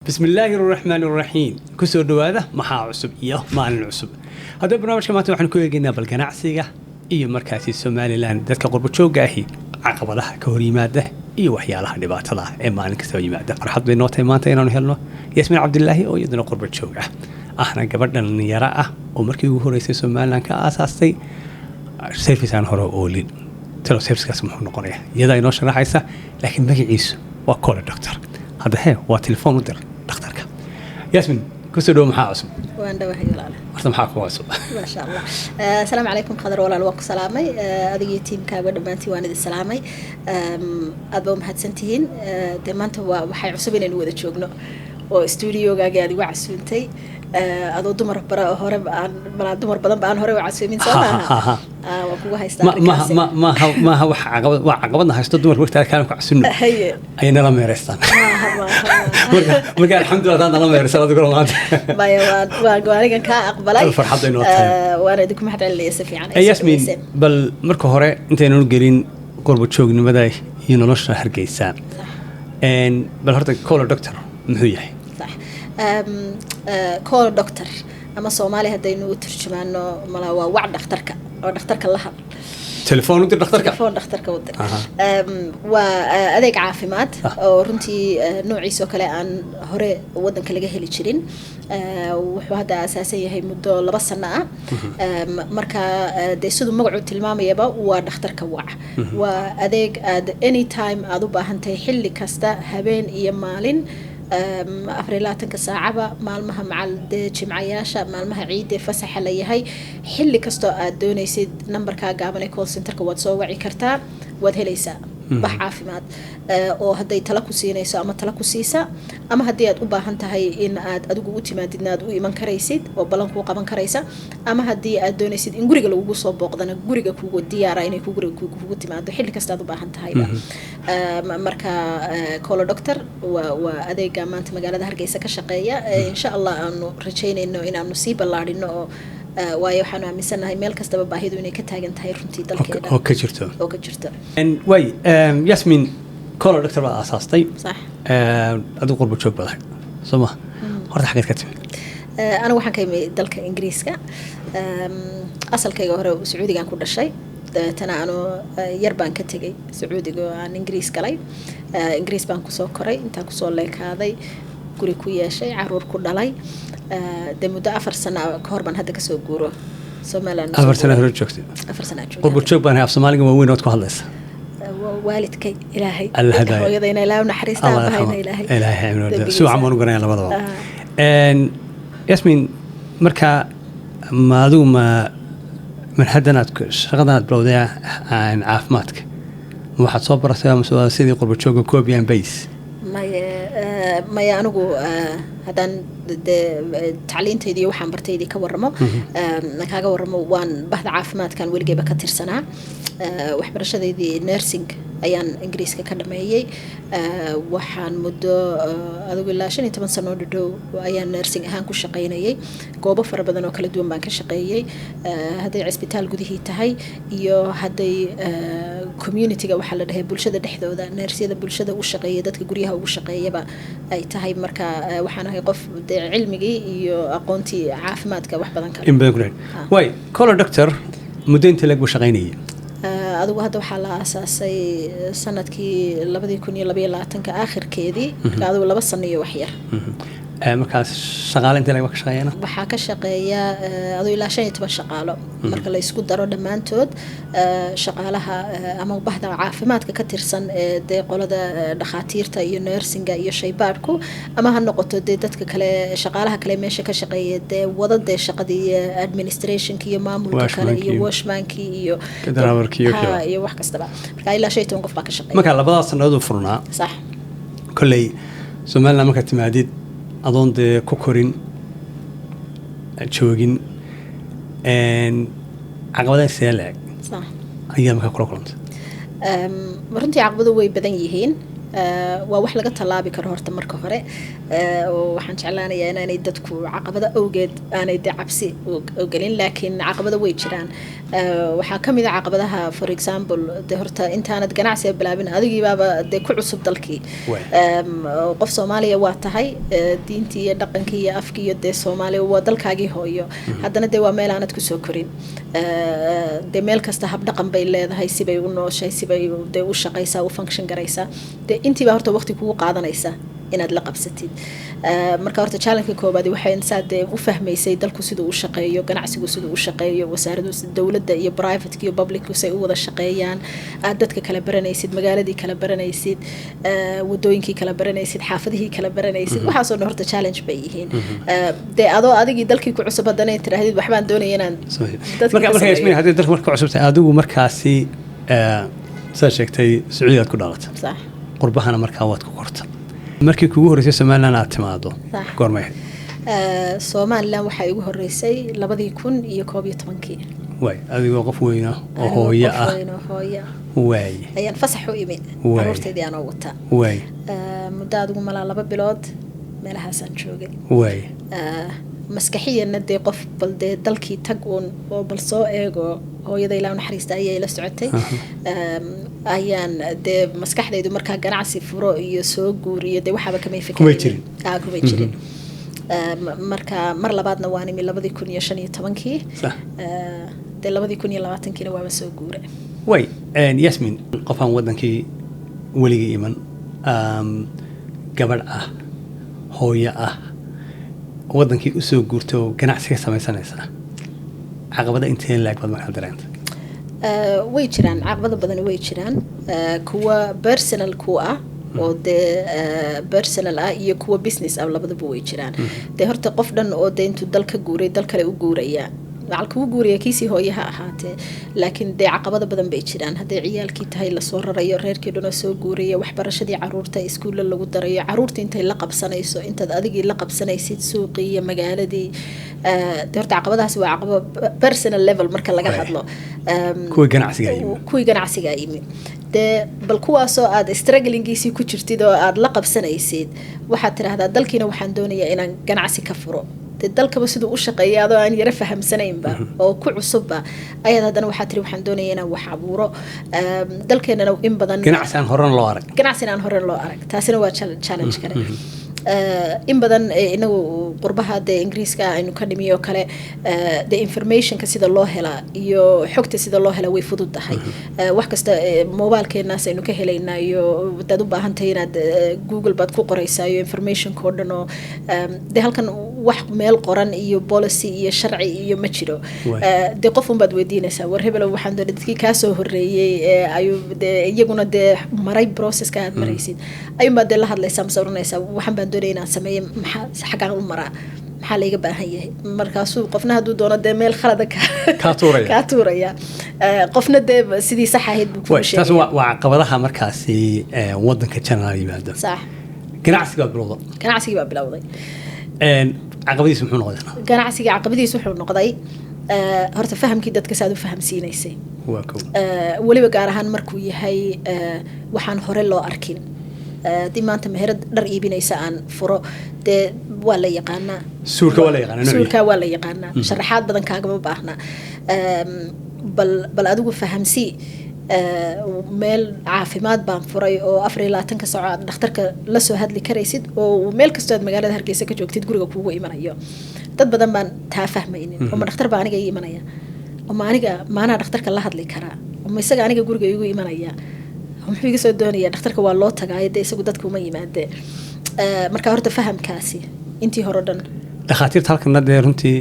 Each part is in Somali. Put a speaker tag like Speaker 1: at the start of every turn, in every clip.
Speaker 1: بسم الله الرحمن الرحيم كسر دواده محا عصب إياه مال عصب هذا برنامج كما تروح نكوي جينا بالقناعسية إيه مركزي السومالي لان ذاتك قرب شو جاهي عقب لها كوري مادة إيه وحيالها نبات الله إما أنك تسوي مادة فرحت بينوتي ما تينا نهلنا ياسمين عبد الله أو يدنا قرب شو جاه إحنا قبلنا النيراء ومركي هو رئيس السومالي لان كأساسي سيرفيس عن هرو أولين تلو سيرفيس كاسمه نقريه يدا ينوش راحيسه لكن بقي عيسو وكل الدكتور هذا هي وتليفون ودر دكتورك ياسمين كسر محا عصب
Speaker 2: وأنا وحي ولا
Speaker 1: أرتم حاكم عصب
Speaker 2: ما شاء الله. السلام عليكم خضر ولا الوقت سلامي أدي تيم كابر دمانتي وانا السلامي أبوم هتسنتين دمانت وحي عصبين الوذا شوقنا واستوديو قاعد وعسونتي أدو دمر برا هرب عن بلا دمر بدن بان هرب وعسومين سوا وكوا هيستار
Speaker 1: ما هو عقبنا هيستو دمر وقتها كانوا كعسونا أي نلا ميرستان مرجع الحمد لله أنا نلا ميرستان أقول ما
Speaker 2: بايا وأنا كا أقبلي
Speaker 1: فرحت إنه
Speaker 2: وأنا دكم حد على يسفي عن
Speaker 1: ياسمين بل مركو هراء أنت نقولين قرب شوق نبدأ ينولش هرجيسان إن بل هرت كول دكتور مهيح
Speaker 2: كول دكتور أما صومالي هدينو ترجمانه ملا وعد دكتورك أو دكتورك الله
Speaker 1: تلفون ودر دكتورك
Speaker 2: تلفون دكتورك ودر وأديك عافيمات ورنتي نوعي سوكلا عن هراء ودن كله جهلي تشرين وهذا أساسي هي مدة لبس سنة مركا ديسود مقعد تلمام يبا ودكتورك وع وأديك any time أدو بهنتي حل كستا هبين يمالين أفريلاتك ساعة مالمها مع الجمعياشة مالمها عيد فسح ليهاي حل كستو دوني سيد نمبر كاقابني كول سنترك واتسوعي كرتا وادهليسا بح عافيمات oo haday tala ku siinayso ama tala ku siisa ama hadii aad u baahan tahay in aad adigu u timaadid inaad u iman karaysid oo balan ku qaban karaysa ama hadii aad doonaysid in guriga lagu soo booqdana guriga kugu diyaara inay ku guriga kugu timaado xilli kasta aad u baahan tahay marka call doctor wa adeega maanta magaalada Hargeysa ka shaqeeya insha Allah aanu rajaynayno inaanu sii ballaarino waayo waxaan aaminsanahay meel kastaba baahidu inay ka taagan tahay runtii dalkeena
Speaker 1: oo ka jirto
Speaker 2: and
Speaker 1: way Yasmin كل دكتور بقى أساستي
Speaker 2: صح
Speaker 1: أدو قرب شوك بضحك سما هرت حاجات كتير
Speaker 2: أنا واحد كيمي دلك إنجليز كا أصل كي جوهر سعودي كان كل شيء تنا أنا يربان كتيجي سعودي جو عن إنجليز كلاي إنجليز بان كسو كوري أنت كسو لك هذا كوري كويا شيء عرور كل دلاي دمودة 4 سنة كهربان هذا كسو جورو سومالان
Speaker 1: 4 سنة رجعتي
Speaker 2: 4 سنة
Speaker 1: قرب شوك بان في الصومالي وين وتكون هذا
Speaker 2: والدك إلهي
Speaker 1: الهدايا
Speaker 2: ويضينا إلهي ونحرسنا بهاينا
Speaker 1: إلهي من سو عمون قرنا على بعض إن ياسمين مركا ما دوم من حدناتك شغلات بلودية عن عافماتك واحد صبر سوا سيدي قرب شوق كوبيان بيس
Speaker 2: ما يعنو هذا تعلينتيدي وحن برتيدي كورمو نكاga waramo waan bahda caafimaad kan weligeeba ka tirsanaa waxbarashadeedii nursing ayaan ingiriiska ka dhameeyay waxaan muddo adigu ilaa 15 sano dhow ayaan nursing ahaan ku shaqeynayay goobo fara badan oo kala duwan baan ka shaqeeyay haday cisbitaal gudihii tahay iyo haday community-ga waxa la dhahay bulshada dhexdooda nursiyada bulshada u shaqeeya dadka guriyaha ugu shaqeeyaba ay tahay marka waxaan ahay qof cilmigii iyo aqoontii caafimaadka wax badan kale
Speaker 1: in badan ku way call doctor muddo lag shaqeynayay
Speaker 2: adigu hadda waxa la aasaasay sanadkii 2022 aakhirkeedii adigu 2 sano iyo wax yar
Speaker 1: markaas shaqaale inta laga shaqeeyana
Speaker 2: waxa ka shaqeeya adigu ilaa 15 shaqaalo marka la isku daro dhamaantood shaqaalaha ama bahda caafimaadka ka tirsan ee qolada dhakhaatiirta iyo nursing iyo shaybaarku ama ha noqoto dadka kale shaqaalaha kale meesha ka shaqeeya wadada shaqadii administration iyo maamulka kale iyo washmanki iyo
Speaker 1: driverki
Speaker 2: iyo wax kasta marka ilaa 15 qof baa ka shaqeeya
Speaker 1: marka labadaas sanadood furnaa
Speaker 2: صح
Speaker 1: kulay Soomaaliland marka timaadid adoon de ku korin joogin caqabadaha seelaag
Speaker 2: صح
Speaker 1: ayaa marka kula kulantay
Speaker 2: runtii caqabadu way badan yihiin waa wax laga talaabi karo horta marka hore waxaan jeclaanayaa inaanay dadku caqabado awgeed aanay dee cabsi u gelin laakiin caqabado way jiraan waxaa ka mid ah caqabadaha for example dee horta intaanad ganacsiga bilaabin adigiibaaba dee ku cusub dalkii qof Soomaaliya waa tahay diintii iyo dhaqankii iyo afkii iyo dee Soomaaliya waa dalkaagii hooyo haddana dee waa meel aanad ku soo korin dee meel kasta hab dhaqan bay leedahay sibay u nooshay sibay dee u shaqaysaa u function garaysaa dee intiiba horta waqti kugu qaadanaysa inaad la qabsatid marka horta challenge koobaad waxay insaad u fahmaysay dalku sidoo u shaqeeyo ganacsigu sidoo u shaqeeyo wasaaraddu dawladda iyo private iyo public say u wada shaqeeyaan aad dadka kala baranaysid magaaladii kala baranaysid wadooyinkii kala baranaysid xaafadihii kala baranaysid waxaas oo horta challenge bay yihiin dee adoo adigii dalkii ku cusub haddana tirahdid waxbaan doonaya inaan
Speaker 1: marka ismay hadii dalku marka cusubtay adigu markaasi soo sheegtay Sacuudiyaad ku dhalatay
Speaker 2: sax
Speaker 1: qurbahana markaa waad ku kortay markii kugu horeysay Soomaaliland aad timaado goormay
Speaker 2: Soomaaliland waxa igu horeysay 2011
Speaker 1: way adigoo qof weyn oo hooyo ah way
Speaker 2: ayaan fasax u imid carruurteedii aan ugu taa
Speaker 1: way
Speaker 2: muddo adigu malaa 2 bilood meelahaas aan joogay
Speaker 1: way
Speaker 2: maskaxiyana dee qof bal dee dalkii tag oo bal soo eego hooyada ilaa naxariista ayay la socotay ayaan dee maskaxdaydu markaa ganacsi furo iyo soo guuriyo dee waxaba kama fikirin kuma jirin marka mar labaadna waan imi 2015
Speaker 1: sax
Speaker 2: dee 2020 waa soo guuray
Speaker 1: way Yasmin qofaan wadankii waliga iman gabadh ah hooyo ah wadankii u soo guurto ganacsiga samaysanaysa caqabada intee laag baad markaa dareentay
Speaker 2: way jiraan caqabado badan way jiraan kuwa personal ku ah oo dee personal ah iyo kuwa business ah labadaba way jiraan dee horta qof dhan oo dee intuu dalka guuray dal kale u guuraya macalku u guuriya kiisii hooyaha ahaatee laakiin dee caqabado badan bay jiraan hadday ciyaalkii tahay la soo rarayo reerkii dhan oo soo guuraya waxbarashadii carruurta iskuulla lagu darayo carruurta intay la qabsanayso intaad adigii la qabsanaysid suuqii iyo magaaladii dee horta caqabadahaasi waa caqabado personal level marka laga hadlo kuwii ganacsiga yimi dee bal kuwaasoo aad strugglingiisii ku jirtid oo aad la qabsanaysid waxaad tidhaahdaa dalkiina waxaan doonayaa inaan ganacsi ka furo dalkaba sidoo u shaqeeyo adoo aan yara fahamsanaynba oo ku cusubba ayaad haddana waxaa tiri waxaan doonayaa inaan wax abuuro dalkeenana in badan
Speaker 1: ganacsi aan horan loo arag
Speaker 2: taasina waa challenge kale in badan inagu qurbaha dee ingiriiska aynu ka dhimiyo kale dee informationka sida loo helaa iyo xogta sida loo helaa way fudud tahay wax kasta mobilekeenaas aynu ka helaynaa iyo hadaad u baahan tahay inaad google baad ku qoraysaa iyo informationka oo dhan oo dee halkan wax meel qoran iyo policy iyo sharci iyo ma jiro dee qof unbaad weydiinaysaa war hebelow waxaan doonay dadkii kaa soo horreeyey ayuu dee iyaguna dee maray processka aad maraysid ayuunbaad dee la hadlaysaa mase oranaysaa waxaan baan doonaya inaan sameeyo maxaa xaggaan u maraa maxaa layga baahan yahay markaasuu qofna hadduu doono dee meel khalada kaa tuuraya qofna dee sidii sax ahayd buu kuu sheegay
Speaker 1: taas waa caqabadaha markaasi wadanka China yimaado
Speaker 2: sax ganacsigii baa bilowday
Speaker 1: caqabadiisu muxuu noqday
Speaker 2: ganacsiga caqabadiisu wuxuu noqday horta fahamkii dadka saad u fahamsiinaysay weliba gaar ahaan markuu yahay waxaan hore loo arkin dii maanta meherad dhar iibinaysa aan furo dee waa la yaqaanaa suurka waa la yaqaanaa sharaxaad badan kaagama baahna bal adigu fahamsii meel caafimaad baan furay oo 24 saac aad dhakhtarka la soo hadli karaysid oo meel kastoo aad magaalada Hargeysa ka joogtid guriga kuugu imanayo dad badan baan taa fahmaynin oo dhakhtar baa aniga imanaya oo maana dhakhtarka la hadli karaa oo isaga aniga guriga igu imanaya muxuu iga soo doonaya dhakhtarka waa loo tagaay isagu dadku uma yimaadee marka horta fahamkaasi intii hore dhan
Speaker 1: dhakhaatiirta halkan dee runtii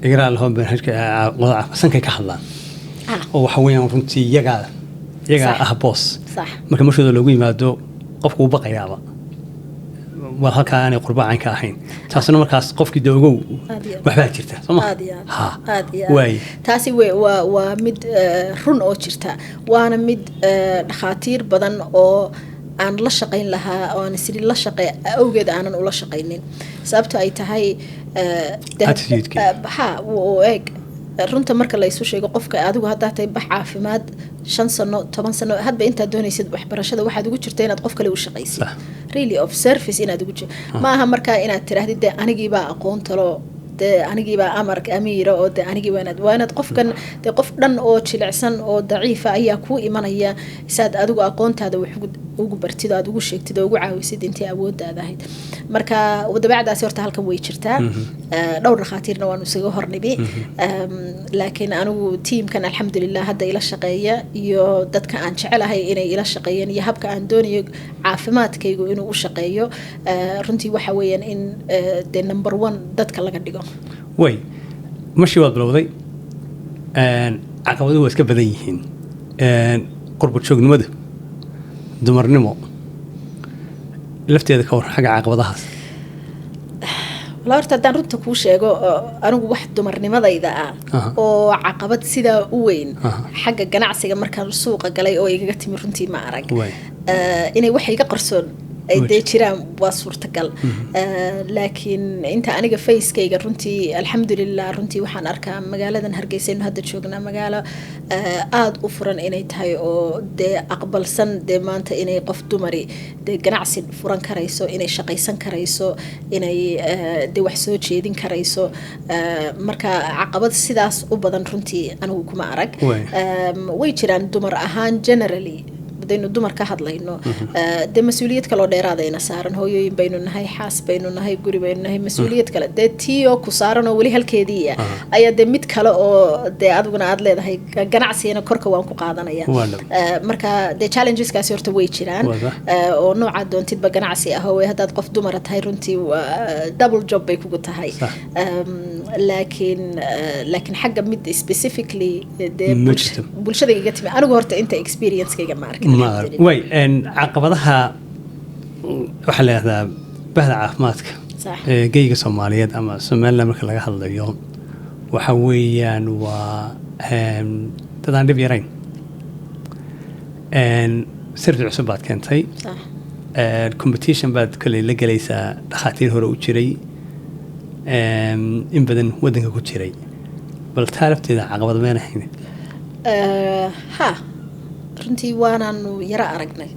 Speaker 1: igraa lahoon barnaamijka wadaca sankay ka hadlaan oo waxa weeyaan runtii iyaga ah boss marka marshooda loogu yimaado qofku uu baqayaaba waa halkaa aanay qurbaan ka ahayn taasina markaas qofkii doogow waxbaa jirta
Speaker 2: way taasi waa mid run oo jirta waana mid dhakhaatiir badan oo aan la shaqayn lahaa oo aan sidii la shaqay awgeed aanan ula shaqaynin sababtoo ay tahay runta marka la isu sheego qofka adigu haddaa tahay bax caafimaad 5 sano 10 sano hadba intaad doonaysid waxbarashada waxaad ugu jirta inaad qof kale u shaqaysid really of service inaad ugu jirto ma aha markaa inaad tirahdid dee anigiibaa aqoon talo dee anigiibaa amarka amiira oo dee anigii waa inaad qofkan dee qof dhan oo jilicsan oo daciifa ayaa kuu imanaya saad adigu aqoontaada wax ugu bartid aad ugu sheegtid oo ugu caawisid intii awooddaada ahayd marka dabeecadaasi horta halkan way jirtaa dhowr dhakhaatiirna waanu isaga hornibi laakiin anigu tiimkan alxamdulilah hadda ila shaqeeya iyo dadka aan jecelahay inay ila shaqeeyeen iyo habka aan doonayo caafimaadkaygu inuu u shaqeeyo runtii waxa weeyaan in dee number 1 dadka laga dhigo
Speaker 1: way mashii waad bilowday caqabaduhu waa iska badan yihiin qurbo joognimada dumarnimo lafteeda ka war xagga caqabadahaas
Speaker 2: wala horta haddaan runta kuu sheego anigu wax dumarnimadayda oo caqabad sidaa u weyn xagga ganacsiga markaan suuqa galay oo igaga timi runtii ma arag inay wax iga qarsoon ay dee jiraan waa suurtagal laakiin inta aniga facekayga runtii alxamdulilah runtii waxaan arkaa magaaladan Hargeysaynu hadda joognaa magaalo aad u furan inay tahay oo dee aqbalsan dee maanta inay qof dumari dee ganacsi furan karayso inay shaqaysan karayso inay dee wax soo jeedin karayso marka caqabad sidaas u badan runtii anigu kuma arag way jiraan dumar ahaan generally بدينو دمر كهدلينو ده مسؤولية كلا ديرا ده نسارن هو يوم بينو نهاي حاس بينو نهاي جوري بينو نهاي مسؤولية كلا ده تيو كسارن أولي هالكيدية أيه ده ميت كلا أو ده عدونا عدله ده هي جناعسي أنا كركو وانكو قاعدنا يا مركا ده challenges كاسير توي تشيران أو نوع عدون تبى جناعسي هو هذا قف دمر تهيرنتي و double job بيكو قلت هاي لكن حاجة ميد specifically ده بولشة ده جت أنا قهرت أنت experience كي جمارك
Speaker 1: way caqabadaha waxa la yiraahdaa bahda caafimaadka geeyga Soomaaliyeed ama Soomaaliland marka laga hadlayo waxa weeyaan waa dadaan dib yarayn sirri cusub baad keentay competition baad kale la galaysaa dhakhaatiir hore u jiray in badan wadanka ku jiray bal taarifteeda caqabad ma ahayn
Speaker 2: runtii waanaanu yara aragnay